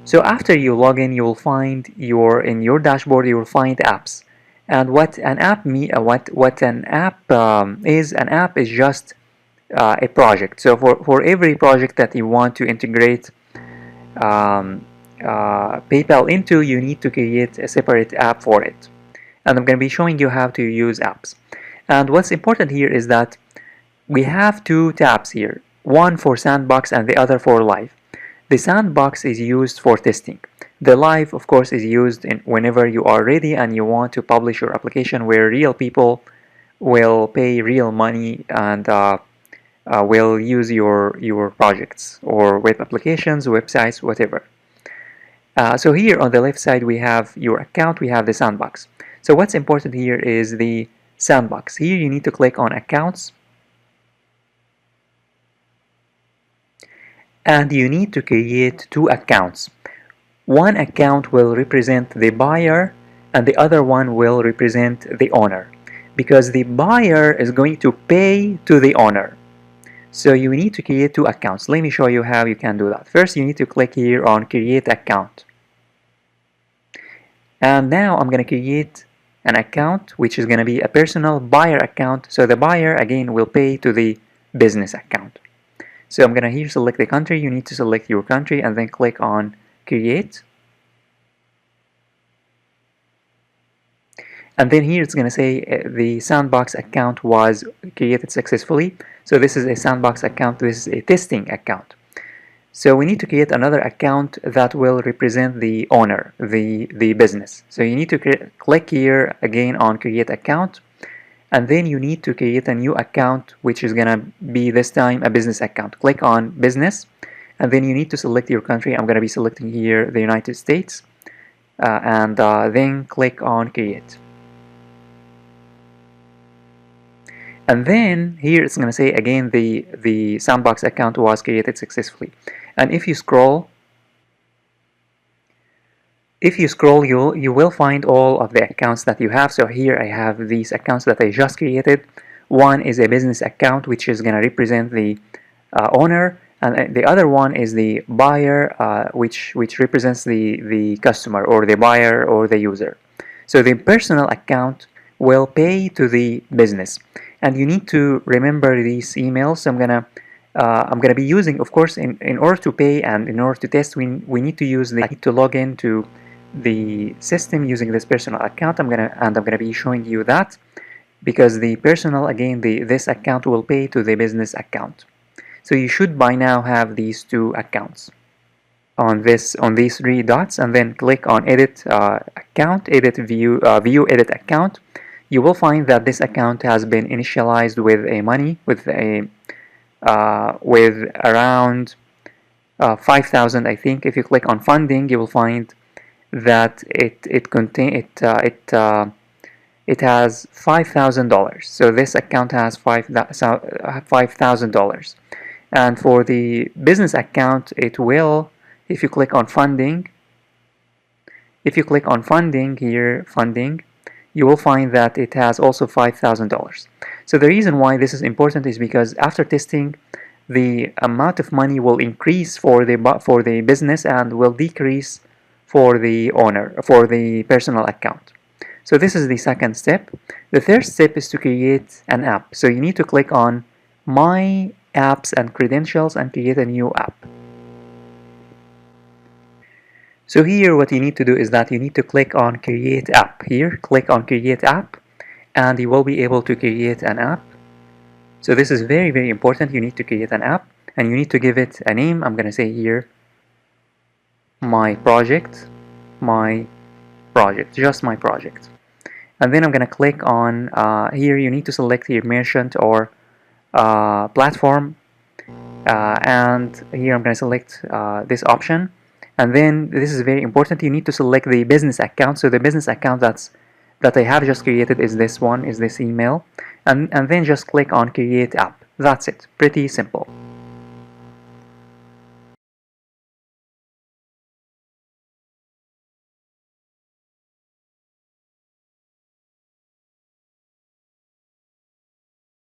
So after you log in, you will find in your dashboard you will find apps. And what an app is, an app is just a project. So for every project that you want to integrate PayPal into, you need to create a separate app for it. And I'm going to be showing you how to use apps. And what's important here is that we have two tabs here, one for sandbox and the other for live. The sandbox is used for testing. The live, of course, is used whenever you are ready and you want to publish your application where real people will pay real money and will use your projects or web applications, websites, whatever. So here on the left side we have your account, we have the sandbox. So what's important here is the sandbox. Here you need to click on accounts, and you need to create two accounts. One account will represent the buyer and the other one will represent the owner, because the buyer is going to pay to the owner. So you need to create two accounts. Let me show you how you can do that. First, you need to click here on create account. And now I'm going to create an account which is going to be a personal buyer account. So the buyer again will pay to the business account. So I'm going to here select the country. You need to select your country and then click on create. And then here it's going to say the sandbox account was created successfully. So this is a sandbox account, this is a testing account. So we need to create another account that will represent the owner, the business. So you need to click here again on create account, and then you need to create a new account which is going to be this time a business account. Click on business, and then you need to select your country. I'm going to be selecting here the United States, and then click on create. And then here it's going to say again the sandbox account was created successfully. And if you scroll, you will find all of the accounts that you have. So here I have these accounts that I just created. One is a business account which is going to represent the owner, and the other one is the buyer which represents the customer or the buyer or the user. So the personal account will pay to the business. And you need to remember these emails. So I'm gonna be using, of course, in order to pay and in order to test, we need to use I need to log into the system using this personal account. I'm gonna be showing you that, because the personal, again, this account will pay to the business account. So you should by now have these two accounts on these three dots, and then click on edit account, edit view edit account. You will find that this account has been initialized with a money with around 5,000, I think. If you click on funding, you will find that it has $5,000. So this account has $5,000, and for the business account, it will. If you click on funding, here, funding, you will find that it has also $5,000. So the reason why this is important is because after testing, the amount of money will increase for the business and will decrease for the owner, for the personal account. So this is the second step. The third step is to create an app. So you need to click on My Apps and Credentials and create a new app. So here what you need to do is that you need to click on create app. Here, click on create app, and you will be able to create an app. So this is very, very important. You need to create an app and you need to give it a name. I'm going to say here my project, just my project. And then I'm going to click on here you need to select your merchant or platform, and here I'm going to select this option. And then this is very important, you need to select the business account. So the business account that I have just created is this one, is this email, and then just click on create app. That's it, pretty simple.